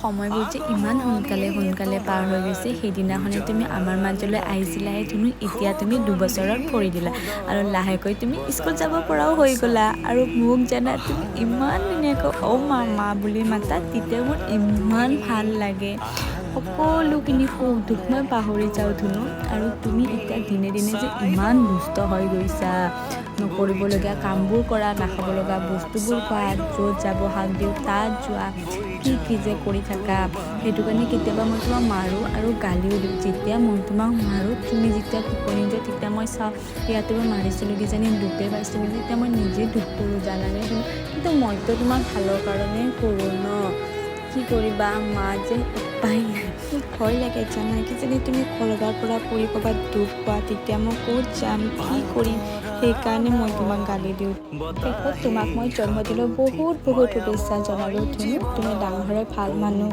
সময়বোৰ যে ইমান সোনকালে পাৰ হৈ গৈছে। সেইদিনাখনে তুমি আমাৰ মাজলৈ আহিছিলাহে ধুনু, এতিয়া তুমি 2 বছৰত ভৰি দিলা আৰু লাহেকৈ তুমি স্কুল যাব পৰাও হৈ গ'লা। আৰু মোক জানা তুমি ইমান ধুনীয়াকৈ মা বুলি মাতা, তেতিয়া মোৰ ইমান ভাল লাগে। সকলোখিনি সুখ দুখ মই পাহৰি যাওঁ ধুনু। আৰু তুমি এতিয়া দিনে দিনে যে ইমান দুষ্ট হৈ গৈছা, নকৰিবলগীয়া কামবোৰ কৰা, নাখাব লগা বস্তুবোৰ খোৱা, য'ত যাব হাক দিওঁ তাত যোৱা, কি যে কৰি থাকা। সেইটো কাৰণে কেতিয়াবা মই তোমাক মাৰোঁ আৰু গালিও দিওঁ। যেতিয়া মই তোমাক মাৰোঁ, তুমি যেতিয়া টোপনি যোৱা, তেতিয়া মই চাওঁ ইয়াতে মই মাৰিছিলোঁ কিজানি দুখে পাইছিলোঁ, তেতিয়া মই নিজে দুখ কৰোঁ জানানে। কিন্তু মইতো তোমাক ভালৰ কাৰণে কৰোঁ ন, কি কৰিবা, মা যে উপায় নাই। ভয় লাগে জানা, কিজানি তুমি ক'ৰবাৰ পৰা পৰি ক'ৰবাত দুখ পোৱা, তেতিয়া মই ক'ত যাম, কি কৰিম। সেইকাৰণে মই তোমাক গালি দিওঁ। শেষত তোমাক মই জন্মদিনৰ বহুত শুভেচ্ছা জনালোঁ ধুনু। তুমি ডাঙৰ হৈ ভাল মানুহ